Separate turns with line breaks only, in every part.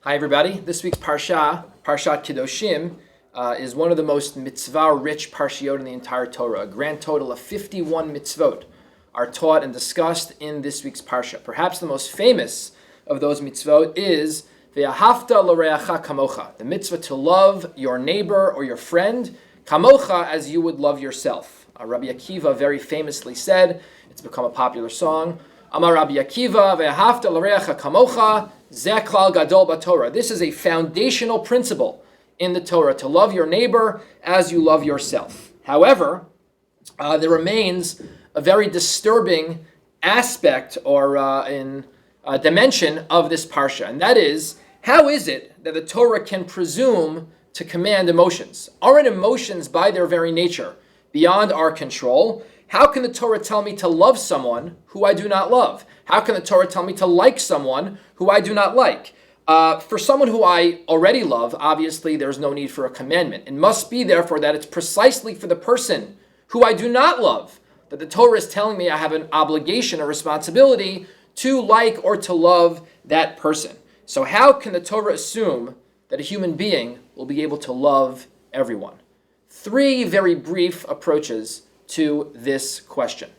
Hi everybody, this week's Parsha, Parshat Kiddushim, is one of the most mitzvah-rich parshiot in the entire Torah. A grand total of 51 mitzvot are taught and discussed in this week's Parsha. Perhaps the most famous of those mitzvot is Ve'ahavta l'reacha kamocha, the mitzvah to love your neighbor or your friend, kamocha, as you would love yourself. Rabbi Akiva very famously said, it's become a popular song, Amar Rabbi Akiva, Ve'ahavta l'reacha kamocha, Zeh klal gadol b'Torah. This is a foundational principle in the Torah, to love your neighbor as you love yourself. However, there remains a very disturbing aspect or dimension of this parsha, and that is, how is it that the Torah can presume to command emotions? Aren't emotions by their very nature beyond our control? How can the Torah tell me to love someone who I do not love? How can the Torah tell me to like someone who I do not like? For someone who I already love, obviously there's no need for a commandment. It must be, therefore, that it's precisely for the person who I do not love that the Torah is telling me I have an obligation, a responsibility to like or to love that person. So how can the Torah assume that a human being will be able to love everyone? Three very brief approaches to this question.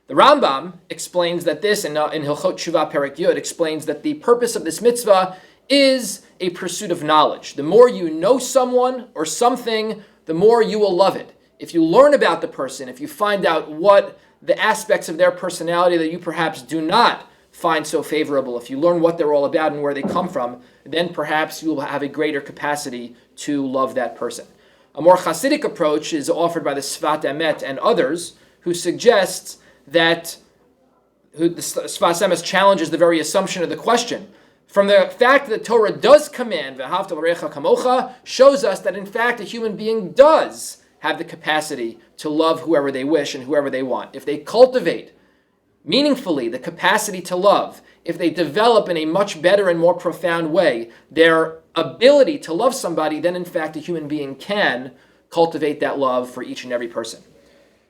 The Rambam explains that this, in Hilchot Shuvah Perek Yud, explains that the purpose of this mitzvah is a pursuit of knowledge. The more you know someone or something, the more you will love it. If you learn about the person, if you find out what the aspects of their personality that you perhaps do not find so favorable, if you learn what they're all about and where they come from, then perhaps you will have a greater capacity to love that person. A more Hasidic approach is offered by the Sfat Emet and others, who suggests that the Sfas Emes challenges the very assumption of the question. From the fact that the Torah does command Ve'ahavta l'reacha kamocha, shows us that in fact a human being does have the capacity to love whoever they wish and whoever they want. If they cultivate meaningfully the capacity to love, if they develop in a much better and more profound way their ability to love somebody, then in fact a human being can cultivate that love for each and every person.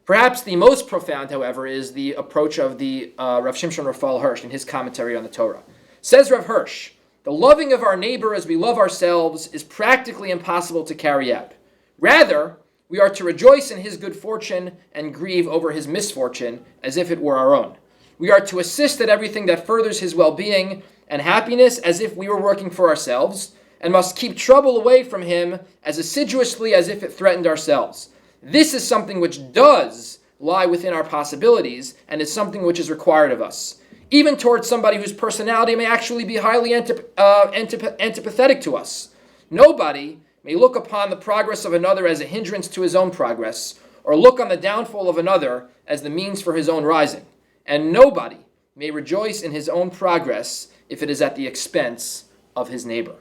Perhaps the most profound, however, is the approach of the Rav Shimshon Raphael Hirsch in his commentary on the Torah. Says Rav Hirsch, the loving of our neighbor as we love ourselves is practically impossible to carry out. Rather, we are to rejoice in his good fortune and grieve over his misfortune as if it were our own. We are to assist at everything that furthers his well-being and happiness as if we were working for ourselves, and must keep trouble away from him as assiduously as if it threatened ourselves. This is something which does lie within our possibilities and is something which is required of us, even towards somebody whose personality may actually be highly antipathetic to us. Nobody may look upon the progress of another as a hindrance to his own progress, or look on the downfall of another as the means for his own rising. And nobody may rejoice in his own progress if it is at the expense of his neighbor.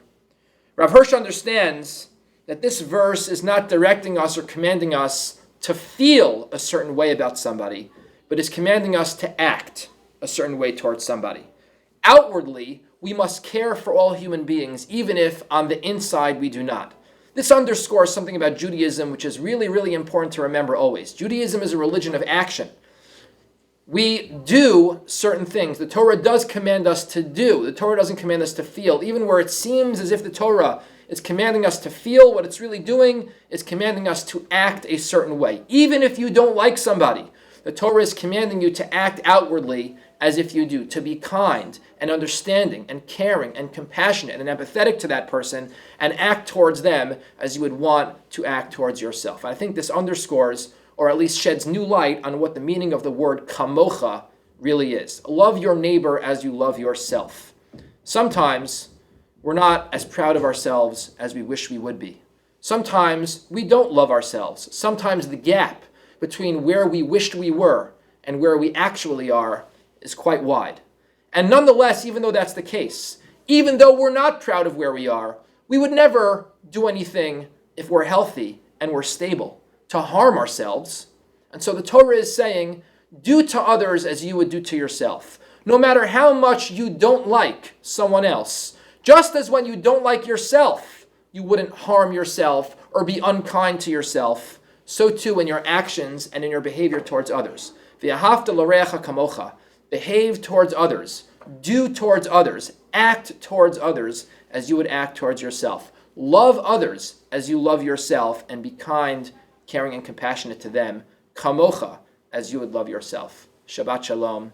Rav Hirsch understands that this verse is not directing us or commanding us to feel a certain way about somebody, but is commanding us to act a certain way towards somebody. Outwardly, we must care for all human beings, even if on the inside we do not. This underscores something about Judaism which is really, really important to remember always. Judaism is a religion of action. We do certain things. The Torah does command us to do. The Torah doesn't command us to feel. Even where it seems as if the Torah is commanding us to feel, what it's really doing is commanding us to act a certain way. Even if you don't like somebody, the Torah is commanding you to act outwardly as if you do, to be kind and understanding and caring and compassionate and empathetic to that person, and act towards them as you would want to act towards yourself. I think this underscores, or at least sheds new light on what the meaning of the word kamocha really is. Love your neighbor as you love yourself. Sometimes we're not as proud of ourselves as we wish we would be. Sometimes we don't love ourselves. Sometimes the gap between where we wished we were and where we actually are is quite wide. And nonetheless, even though that's the case, even though we're not proud of where we are, we would never do anything, if we're healthy and we're stable, to harm ourselves. And so the Torah is saying, do to others as you would do to yourself. No matter how much you don't like someone else, just as when you don't like yourself, you wouldn't harm yourself or be unkind to yourself, so too in your actions and in your behavior towards others. Ve'ahavta l'reacha kamocha. Behave towards others Do towards others, act towards others as you would act towards yourself. Love others as you love yourself, and be kind, caring, and compassionate to them, kamocha, as you would love yourself. Shabbat shalom.